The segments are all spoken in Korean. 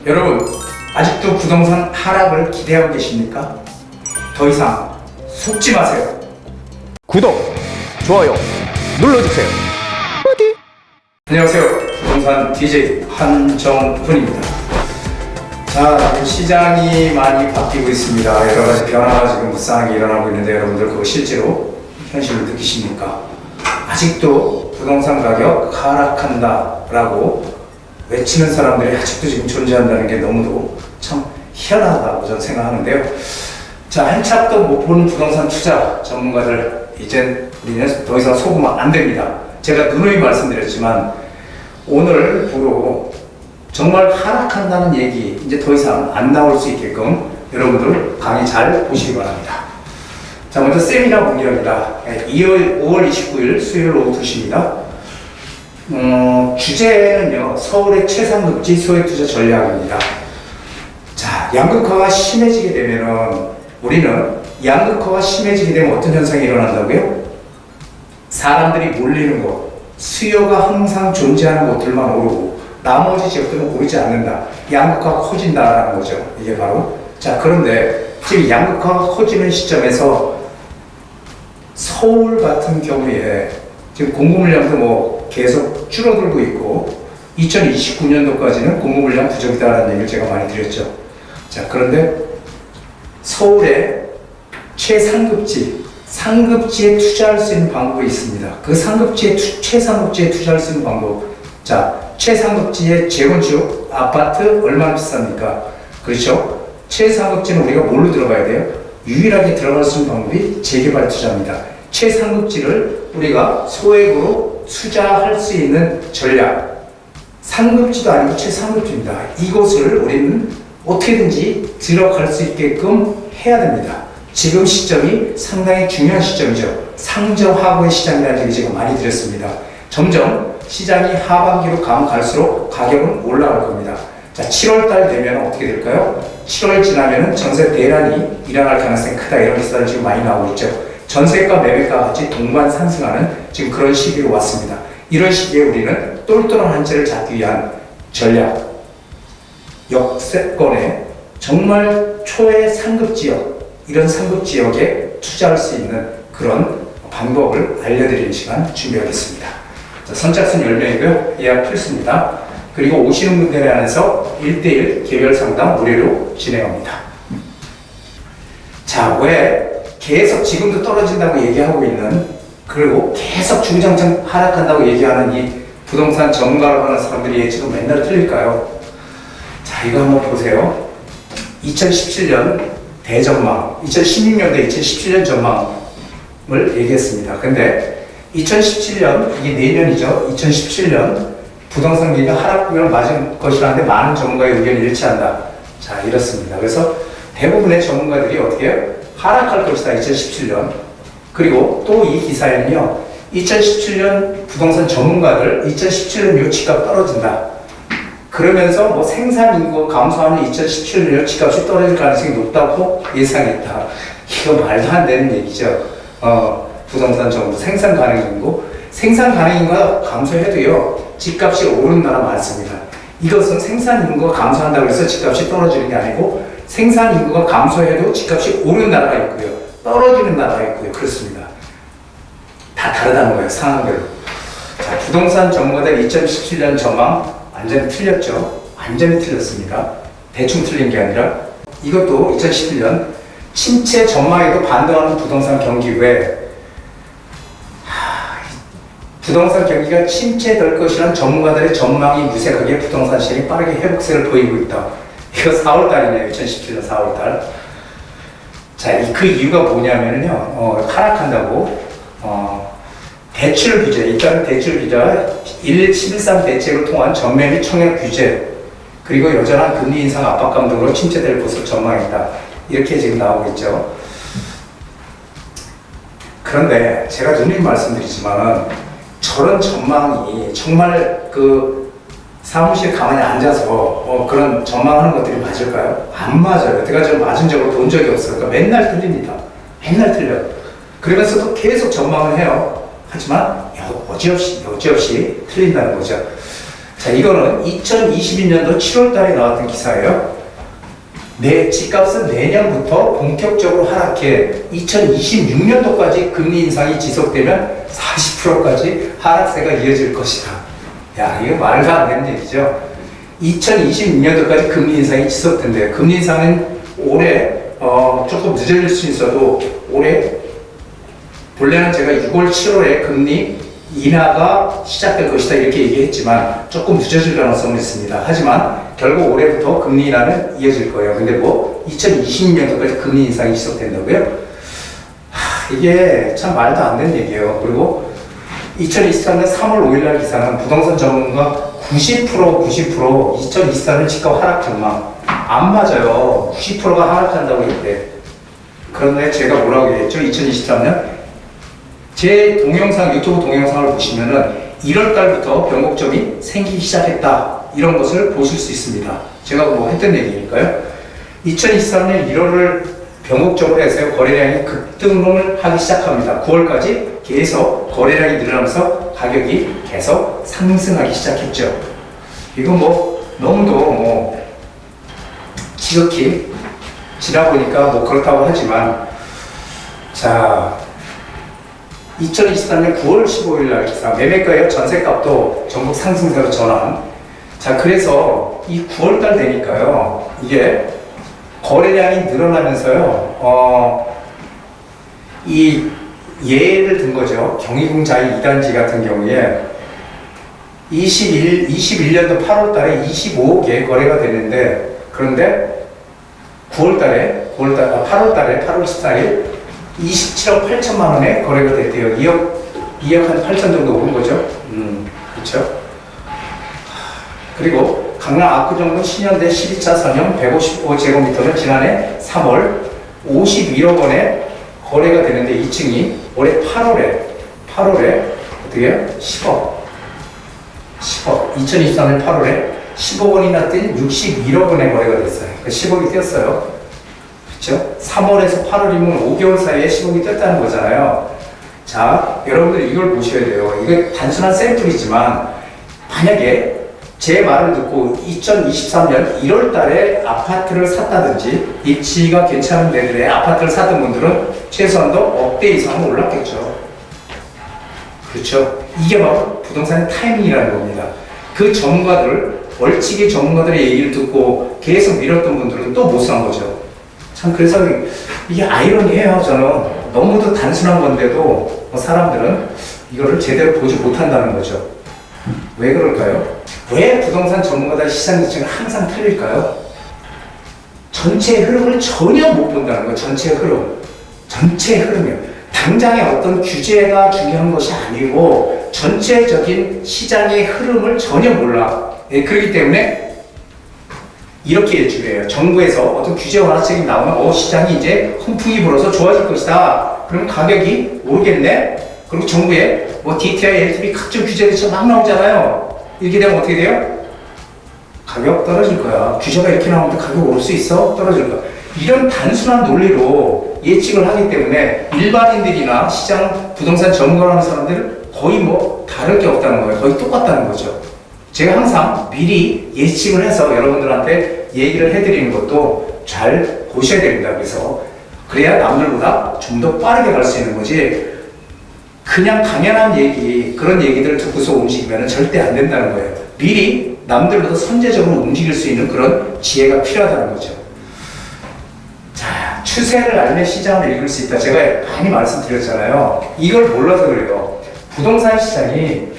여러분, 아직도 부동산 하락을 기대하고 계십니까? 더 이상 속지 마세요. 구독, 좋아요 눌러주세요. 어디? 안녕하세요. 부동산 DJ 한정훈입니다. 자, 시장이 많이 바뀌고 있습니다. 여러 가지 변화가 지금 무쌍하게 일어나고 있는데 여러분들 그거 실제로 현실을 느끼십니까? 아직도 부동산 가격 하락한다라고 외치는 사람들이 아직도 지금 존재한다는 게 너무도 참 희한하다고 저는 생각하는데요. 자, 한참도 못 본 부동산 투자 전문가들, 이젠 우리는 더 이상 속으면 안 됩니다. 제가 누누이 말씀드렸지만 오늘부로 정말 하락한다는 얘기 이제 더 이상 안 나올 수 있게끔 여러분들 강의 잘 보시기 바랍니다. 자, 먼저 세미나 공개합니다. 5월 29일 수요일 오후 2시입니다. 주제는요, 서울의 최상급지 소액투자 전략입니다. 자, 양극화가 심해지게 되면은, 우리는 양극화가 심해지게 되면 어떤 현상이 일어난다고요? 사람들이 몰리는 곳, 수요가 항상 존재하는 곳들만 오르고 나머지 지역들은 오르지 않는다. 양극화가 커진다라는 거죠. 이게 바로. 자, 그런데 지금 양극화가 커지는 시점에서 서울 같은 경우에 지금 공급 물량도 뭐 계속 줄어들고 있고 2029년도까지는 공급 물량 부족이다라는 얘기를 제가 많이 드렸죠. 자, 그런데 서울의 최상급지, 상급지에 투자할 수 있는 방법이 있습니다. 그 최상급지에 투자할 수 있는 방법. 자, 최상급지의 재건축 아파트 얼마나 비쌉니까? 그렇죠? 최상급지는 우리가 뭘로 들어가야 돼요? 유일하게 들어갈 수 있는 방법이 재개발 투자입니다. 최상급지를 우리가 소액으로 투자할 수 있는 전략, 상급지도 아니고 최상급지입니다. 이곳을 우리는 어떻게든지 들어갈 수 있게끔 해야 됩니다. 지금 시점이 상당히 중요한 시점이죠. 상저하고의 시장이라는 얘기 제가 많이 드렸습니다. 점점 시장이 하반기로 가면 갈수록 가격은 올라갈 겁니다. 자, 7월달 되면 어떻게 될까요? 7월 지나면은 전세 대란이 일어날 가능성이 크다, 이런 기사들 지금 많이 나오고 있죠. 전세가 매매가 같이 동반 상승하는 지금 그런 시기로 왔습니다. 이런 시기에 우리는 똘똘한 한채를 잡기 위한 전략, 역세권의 정말 초의 상급 지역, 이런 상급 지역에 투자할 수 있는 그런 방법을 알려드리는 시간 준비하겠습니다. 자, 선착순 10명이고요. 예약 필수입니다. 그리고 오시는 분들에 한해서 1대1 개별 상담 무료로 진행합니다. 자, 왜 계속 지금도 떨어진다고 얘기하고 있는, 그리고 계속 중장장 하락한다고 얘기하는 이 부동산 전문가라고 하는 사람들이 지금 맨날 틀릴까요? 자, 이거 한번 보세요. 2017년 대전망, 2016년대 2017년 전망을 얘기했습니다. 근데 2017년, 이게 내년이죠. 2017년 부동산 경기가 하락을 맞은 것이라는데 많은 전문가의 의견이 일치한다. 자, 이렇습니다. 그래서 대부분의 전문가들이 어떻게 해요? 하락할 것이다, 2017년. 그리고 또 이 기사에는요, 2017년 부동산 전문가들 2017년 집값 떨어진다. 그러면서 뭐 생산 인구가 감소하는 2017년 집값이 떨어질 가능성이 높다고 예상했다. 이거 말도 안 되는 얘기죠. 부동산 정부 생산 가능 인구, 생산 가능 인구가 감소해도요, 집값이 오르는 나라 많습니다. 이것은 생산 인구가 감소한다고 해서 집값이 떨어지는 게 아니고 생산 인구가 감소해도 집값이 오르는 나라가 있고요, 떨어지는 나라가 있고요. 그렇습니다. 다 다르다는 거예요, 상황별로. 자, 부동산 전문가들 2017년 전망 완전히 틀렸죠. 완전히 틀렸습니다. 대충 틀린 게 아니라 이것도 2017년 침체 전망에도 반등하는 부동산 경기 외에 부동산 경기가 침체될 것이라는 전문가들의 전망이 무색하게 부동산 시장이 빠르게 회복세를 보이고 있다. 이거 4월달이네요. 2017년 4월달. 자, 그 이유가 뭐냐면요, 하락한다고, 대출 규제, 일단 대출 규제가 11.13 대책을 통한 전매 및 청약 규제, 그리고 여전한 금리 인상 압박감 등으로 침체될 것으로 전망했다. 이렇게 지금 나오고 있죠. 그런데 제가 누누이 말씀드리지만은 저런 전망이 정말 그 사무실 가만히 앉아서 그런 전망하는 것들이 맞을까요? 안 맞아요. 제가 좀 맞은 적으로 본 적이 없어요. 그러니까 맨날 틀립니다. 맨날 틀려요. 그러면서도 계속 전망을 해요. 하지만 여지없이 틀린다는 거죠. 자, 이거는 2021년도 7월 달에 나왔던 기사예요. 집값은 내년부터 본격적으로 하락해 2026년도까지 금리 인상이 지속되면 40%까지 하락세가 이어질 것이다. 야, 이거 말도 안 되는 얘기죠. 2026년도까지 금리 인상이 지속된대요. 금리 인상은 올해 조금 늦어질 수 있어도 올해 본래는 제가 6월, 7월에 금리 인하가 시작될 것이다 이렇게 얘기했지만 조금 늦어질 가능성은 있습니다. 하지만 결국 올해부터 금리 인하는 이어질 거예요. 근데 뭐 2020년도까지 금리 인상이 지속된다고요? 이게 참 말도 안 되는 얘기예요. 그리고 2023년 3월 5일날 기사는 부동산 전문가 90% 2023년 집값 하락 전망 안 맞아요. 90%가 하락한다고 했대. 그런데 제가 뭐라고 얘기했죠? 2023년 제 동영상, 유튜브 동영상을 보시면은 1월 달부터 변곡점이 생기기 시작했다. 이런 것을 보실 수 있습니다. 제가 뭐 했던 얘기니까요. 2023년 1월을 변곡점으로 해서 거래량이 급등을 하기 시작합니다. 9월까지 계속 거래량이 늘어나면서 가격이 계속 상승하기 시작했죠. 이건 뭐 너무도 뭐 지극히 지나보니까 뭐 그렇다고 하지만 자 2023년 9월 15일 날 기사 매매가의 전세값도 전국 상승세로 전환. 자, 그래서 이 9월 달 되니까요. 이게 거래량이 늘어나면서요. 이 예를 든 거죠. 경희궁자이 2단지 같은 경우에 21년도 8월 달에 25억에 거래가 됐는데 그런데 8월 달에 8월 14일 27억 8천만 원에 거래가 됐대요. 2억 한 8천 정도 오른 거죠. 그렇죠. 그리고 강남 압구정동 신현대 12차 선형 155제곱미터는 지난해 3월 51억 원에 거래가 되는데 2층이 올해 8월에 어떻게 해요? 10억 2023년 8월에 10억 원이나 뛴 61억 원에 거래가 됐어요. 10억이 뛰었어요. 그렇죠? 3월에서 8월이면 5개월 사이에 10억이 뛰었다는 거잖아요. 자, 여러분들 이걸 보셔야 돼요. 이게 단순한 샘플이지만 만약에 제 말을 듣고 2023년 1월 달에 아파트를 샀다든지 입지가 괜찮은 데들의 아파트를 샀던 분들은 최소한도 억대 이상은 올랐겠죠. 그렇죠? 이게 바로 부동산의 타이밍이라는 겁니다. 그 전문가들, 월치기 전문가들의 얘기를 듣고 계속 밀었던 분들은 또 못 산 거죠. 참 그래서 이게 아이러니해요. 저는 너무도 단순한 건데도 사람들은 이거를 제대로 보지 못한다는 거죠. 왜 그럴까요? 왜 부동산 전문가들 시장 예측은 항상 틀릴까요? 전체 흐름을 전혀 못 본다는 거예요. 전체 흐름이요. 당장의 어떤 규제가 중요한 것이 아니고 전체적인 시장의 흐름을 전혀 몰라. 그렇기 때문에 이렇게 예측해요. 정부에서 어떤 규제 완화책이 나오면 시장이 이제 훈풍이 불어서 좋아질 것이다. 그럼 가격이 오르겠네. 그리고 정부에 뭐 DTI, LTV 각종 규제들이 막 나오잖아요. 이렇게 되면 어떻게 돼요? 가격 떨어질 거야. 규제가 이렇게 나오면 가격 오를 수 있어? 떨어질 거야. 이런 단순한 논리로 예측을 하기 때문에 일반인들이나 시장 부동산 전문가라는 사람들은 거의 뭐 다를 게 없다는 거예요. 거의 똑같다는 거죠. 제가 항상 미리 예측을 해서 여러분들한테 얘기를 해드리는 것도 잘 보셔야 됩니다. 그래야 남들보다 좀 더 빠르게 갈 수 있는 거지. 그냥 당연한 얘기, 그런 얘기들을 듣고서 움직이면 절대 안 된다는 거예요. 미리 남들보다 선제적으로 움직일 수 있는 그런 지혜가 필요하다는 거죠. 자, 추세를 알면 시장을 읽을 수 있다. 제가 많이 말씀드렸잖아요. 이걸 몰라서 그래요. 부동산 시장이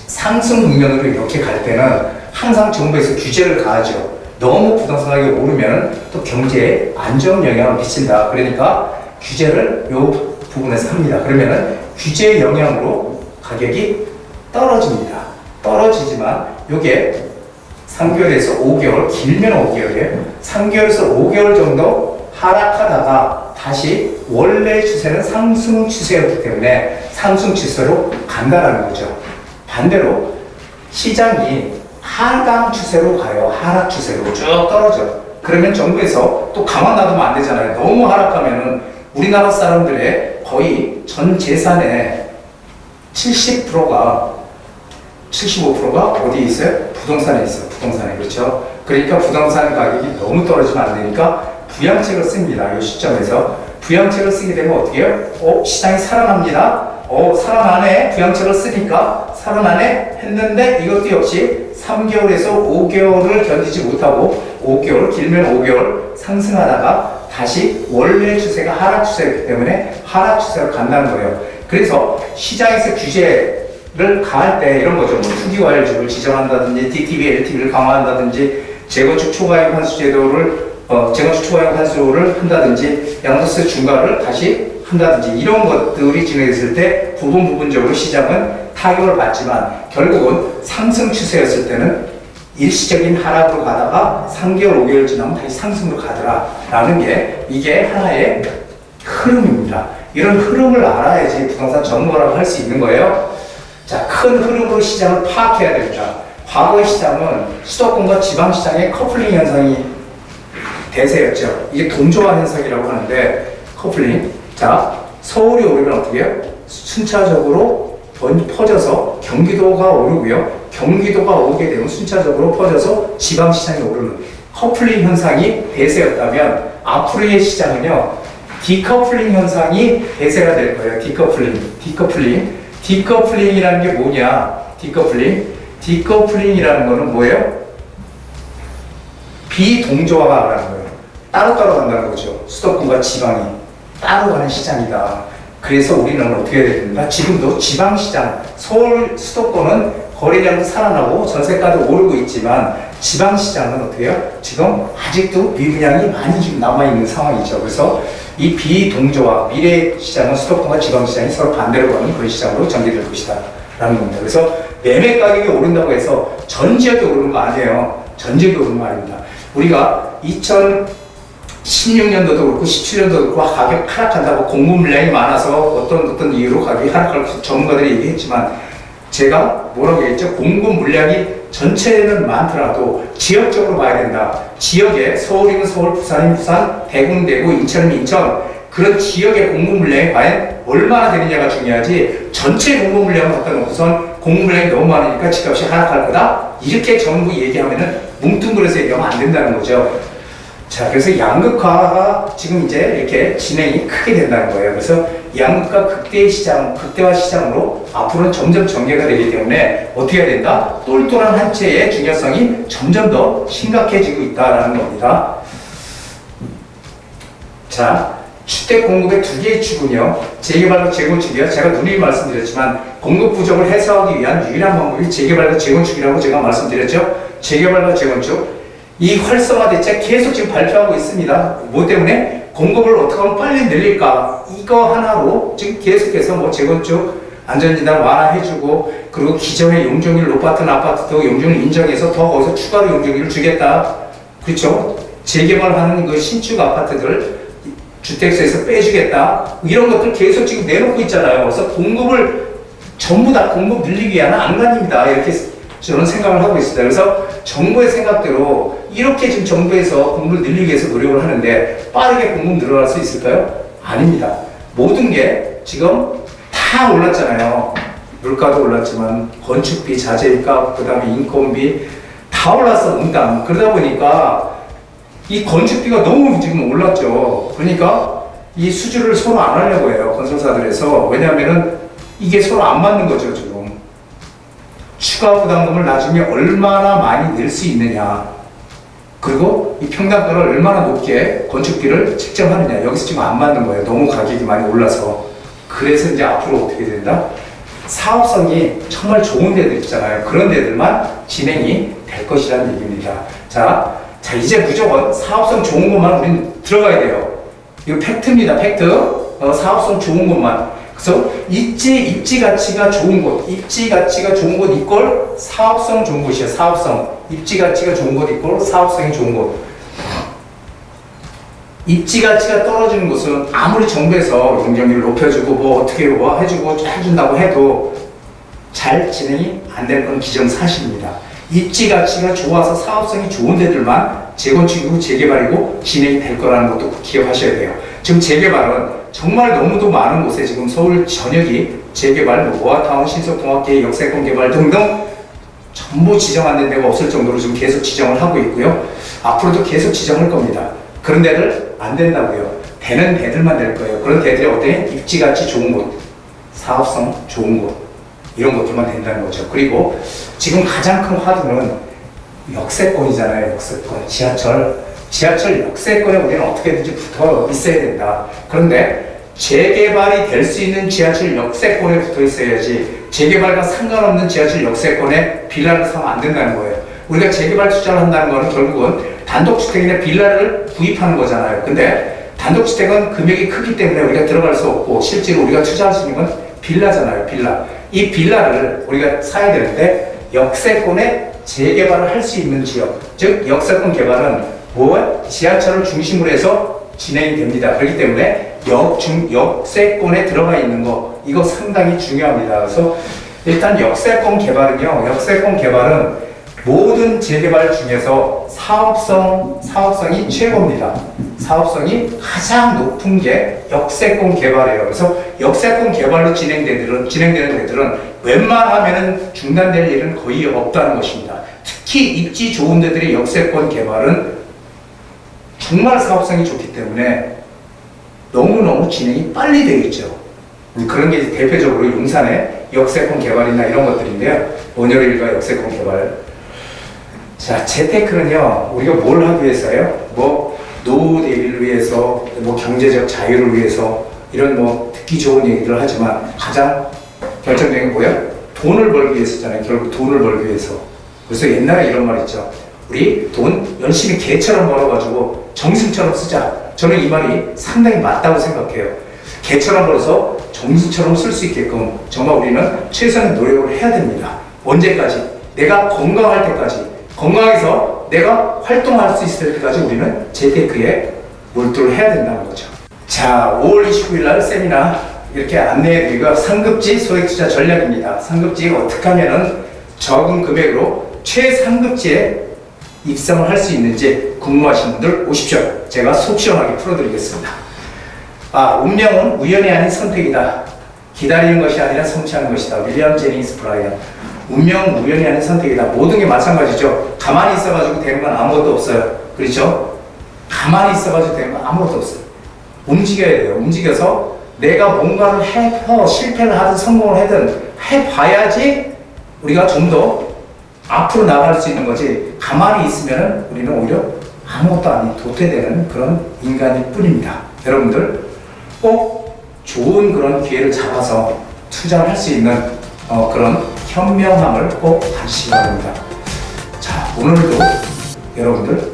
상승 국면으로 이렇게 갈 때는 항상 정부에서 규제를 가하죠. 너무 부동산 가격이 오르면 또 경제에 안 좋은 영향을 미친다. 그러니까 규제를 요 부분에서 합니다. 그러면은 규제의 영향으로 가격이 떨어집니다. 떨어지지만 요게 3개월에서 5개월, 길면 5개월이에요. 3개월에서 5개월 정도 하락하다가 다시 원래 추세는 상승 추세였기 때문에 상승 추세로 간다라는 거죠. 반대로 시장이 하강 추세로 가요. 하락 추세로 쭉 떨어져. 그러면 정부에서 또 가만 놔두면 안 되잖아요. 너무 하락하면은 우리나라 사람들의 거의 전 재산의 75%가 어디에 있어요? 부동산에 있어. 부동산에. 그렇죠? 그러니까 부동산 가격이 너무 떨어지면 안 되니까 부양책을 씁니다. 이 시점에서. 부양책을 쓰게 되면 어떻게 해요? 시장이 살아납니다. 살아나네. 부양책을 쓰니까 살아나네 했는데 이것도 역시 3개월에서 5개월을 견디지 못하고 5개월, 길면 5개월 상승하다가 다시 원래 추세가 하락 추세이기 때문에 하락 추세로 간다는 거예요. 그래서 시장에서 규제를 가할 때 이런 거죠. 뭐 투기과열주를 지정한다든지 DTV, LTV를 강화한다든지 재건축 초과이익 환수 제도를 재건축 초과이익 환수를 한다든지 양도세 중과를 다시 한다든지 이런 것들이 진행됐을 때 부분적으로 시장은 타격을 받지만 결국은 상승 추세였을 때는 일시적인 하락으로 가다가 3개월, 5개월 지나면 다시 상승으로 가더라라는 게 이게 하나의 흐름입니다. 이런 흐름을 알아야지 부동산 전문가라고 할 수 있는 거예요. 자, 큰 흐름으로 시장을 파악해야 됩니다. 과거의 시장은 수도권과 지방시장의 커플링 현상이 대세였죠. 이게 동조화 현상이라고 하는데 커플링. 자, 서울이 오르면 어떻게 해요? 순차적으로 퍼져서 경기도가 오르고요. 경기도가 오르게 되면 순차적으로 퍼져서 지방시장이 오르는 커플링 현상이 대세였다면 앞으로의 시장은요. 디커플링 현상이 대세가 될 거예요. 디커플링이라는 게 뭐냐? 디커플링이라는 거는 뭐예요? 비동조화라는 거예요. 따로따로 간다는 거죠. 수도권과 지방이 따로 가는 시장이다. 그래서 우리는 어떻게 해야 됩니까? 지금도 지방시장, 서울 수도권은 거래량도 살아나고 전세가도 오르고 있지만 지방시장은 어떻게 해요? 지금 아직도 미분양이 많이 지금 남아있는 상황이죠. 그래서 이 비동조화, 미래 시장은 수도권과 지방시장이 서로 반대로 가는 그런 시장으로 전개될 것이다 라는 겁니다. 그래서 매매 가격이 오른다고 해서 전 지역이 오르는 거 아니에요. 전 지역이 오르는 거 아닙니다. 우리가 2016년도도 그렇고 17년도도 그렇고 가격 하락한다고 공급 물량이 많아서 어떤 이유로 가격이 하락할 전문가들이 얘기했지만 제가 뭐라고 했죠? 공급 물량이 전체는 많더라도 지역적으로 봐야 된다. 지역에 서울이면 서울, 부산이면 부산, 대구는 대구, 인천이면 인천 그런 지역의 공급 물량이 과연 얼마나 되느냐가 중요하지 전체 공급 물량을 갖다 놓고선 공급 물량이 너무 많으니까 집값이 하락할 거다? 이렇게 전부 얘기하면은 뭉뚱그려서 얘기하면 안 된다는 거죠. 자, 그래서 양극화가 지금 이제 이렇게 진행이 크게 된다는 거예요. 그래서 양극화 극대화 시장으로 앞으로는 점점 전개가 되기 때문에 어떻게 해야 된다? 똘똘한 한 채의 중요성이 점점 더 심각해지고 있다는 겁니다. 자, 주택 공급의 두 개의 축은요. 재개발과 재건축이요. 제가 누누이 말씀드렸지만 공급 부족을 해소하기 위한 유일한 방법이 재개발과 재건축이라고 제가 말씀드렸죠. 재개발과 재건축. 이 활성화 대책 계속 지금 발표하고 있습니다. 뭐 때문에? 공급을 어떻게 하면 빨리 늘릴까? 이거 하나로 지금 계속해서 뭐 재건축, 안전진단 완화해주고, 그리고 기존의 용적률 높았던 아파트도 용적률 인정해서 더 거기서 추가로 용적률을 주겠다. 그렇죠? 재개발하는 그 신축 아파트들 주택세에서 빼주겠다. 이런 것들 계속 지금 내놓고 있잖아요. 그래서 공급을 전부 다 공급 늘리기 위한 안간입니다. 이렇게 저는 생각을 하고 있습니다. 그래서 정부의 생각대로 이렇게 지금 정부에서 공급을 늘리기 위해서 노력을 하는데 빠르게 공급 늘어날 수 있을까요? 아닙니다. 모든 게 지금 다 올랐잖아요. 물가도 올랐지만 건축비, 자재값, 그 다음에 인건비 다 올랐어. 응당. 그러다 보니까 이 건축비가 너무 지금 올랐죠. 그러니까 이 수주를 서로 안 하려고 해요. 건설사들에서. 왜냐하면은 이게 서로 안 맞는 거죠, 지금. 추가 부담금을 나중에 얼마나 많이 낼 수 있느냐. 그리고 이 평당가를 얼마나 높게 건축비를 책정하느냐. 여기서 지금 안 맞는 거예요. 너무 가격이 많이 올라서. 그래서 이제 앞으로 어떻게 된다? 사업성이 정말 좋은 데들 있잖아요. 그런 데들만 진행이 될 것이라는 얘기입니다. 자, 이제 무조건 사업성 좋은 것만 우리는 들어가야 돼요. 이거 팩트입니다. 팩트. 사업성 좋은 것만. 그래서 입지 가치가 좋은 곳, 입지 가치가 좋은 곳 이꼴 사업성 좋은 곳이에요. 사업성. 입지 가치가 좋은 곳 이꼴 사업성이 좋은 곳. 입지 가치가 떨어지는 곳은 아무리 정부에서 용적률을 높여주고 뭐 어떻게 뭐 해주고 해준다고 해도 잘 진행이 안 될 건 기정사실입니다. 입지 가치가 좋아서 사업성이 좋은 데들만 재건축이고 재개발이고 진행이 될 거라는 것도 기억하셔야 돼요. 지금 재개발은 정말 너무도 많은 곳에 지금 서울 전역이 재개발, 모아타운, 신속통합계획, 역세권 개발 등등 전부 지정 안 된 데가 없을 정도로 지금 계속 지정을 하고 있고요. 앞으로도 계속 지정할 겁니다. 그런 데들 안 된다고요. 되는 데들만 될 거예요. 그런 데들이 어때? 입지가치 좋은 곳, 사업성 좋은 곳, 이런 것들만 된다는 거죠. 그리고 지금 가장 큰 화두는 역세권이잖아요. 역세권. 지하철 역세권에 우리는 어떻게든지 붙어 있어야 된다. 그런데 재개발이 될 수 있는 지하철 역세권에 붙어 있어야지 재개발과 상관없는 지하철 역세권에 빌라를 사면 안 된다는 거예요. 우리가 재개발 투자를 한다는 거는 결국은 단독주택이나 빌라를 구입하는 거잖아요. 근데 단독주택은 금액이 크기 때문에 우리가 들어갈 수 없고 실제로 우리가 투자할 수 있는 건 빌라잖아요. 빌라. 이 빌라를 우리가 사야 되는데 역세권에 재개발을 할 수 있는 지역, 즉 역세권 개발은 지하철을 중심으로 해서 진행이 됩니다. 그렇기 때문에 역세권에 들어가 있는 거, 이거 상당히 중요합니다. 그래서 일단 역세권 개발은 모든 재개발 중에서 사업성이 최고입니다. 사업성이 가장 높은 게 역세권 개발이에요. 그래서 역세권 개발로 진행되는 데들은 웬만하면 중단될 일은 거의 없다는 것입니다. 특히 입지 좋은 데들의 역세권 개발은 정말 사업성이 좋기 때문에 너무너무 진행이 빨리 되겠죠. 그런 게 대표적으로 용산의 역세권 개발이나 이런 것들인데요. 원효일가 역세권 개발. 자, 재테크는요, 우리가 뭘 하기 위해서요? 노후 대비를 위해서, 경제적 자유를 위해서, 이런 듣기 좋은 얘기를 하지만 가장 결정적인 게 뭐예요? 돈을 벌기 위해서잖아요. 결국 돈을 벌기 위해서. 그래서 옛날에 이런 말 있죠. 우리 돈 열심히 개처럼 벌어가지고 정승처럼 쓰자. 저는 이 말이 상당히 맞다고 생각해요. 개처럼 벌어서 정승처럼 쓸 수 있게끔 정말 우리는 최선의 노력을 해야 됩니다. 언제까지? 내가 건강할 때까지. 건강해서 내가 활동할 수 있을 때까지 우리는 재테크에 몰두를 해야 된다는 거죠. 자, 5월 29일 날 세미나 이렇게 안내해드리고 상급지 소액투자 전략입니다. 상급지 어떻게 하면은 적은 금액으로 최상급지에 입성을 할 수 있는지 궁금하신 분들 오십시오. 제가 속 시원하게 풀어드리겠습니다. 운명은 우연이 아닌 선택이다. 기다리는 것이 아니라 성취하는 것이다. 윌리엄 제닝스 브라이언. 운명은 우연이 아닌 선택이다. 모든 게 마찬가지죠. 가만히 있어가지고 되는 건 아무것도 없어요. 그렇죠? 가만히 있어가지고 되는 건 아무것도 없어요. 움직여야 돼요. 움직여서 내가 뭔가를 해서 실패를 하든 성공을 하든 해봐야지 우리가 좀 더 앞으로 나갈 수 있는 거지. 가만히 있으면 우리는 오히려 아무것도 아닌 도태되는 그런 인간일 뿐입니다. 여러분들 꼭 좋은 그런 기회를 잡아서 투자를 할 수 있는 그런 현명함을 꼭 가지시기 바랍니다. 자, 오늘도 여러분들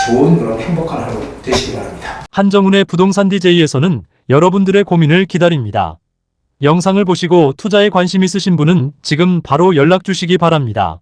좋은 그런 행복한 하루 되시기 바랍니다. 한정훈의 부동산 DJ에서는 여러분들의 고민을 기다립니다. 영상을 보시고 투자에 관심 있으신 분은 지금 바로 연락 주시기 바랍니다.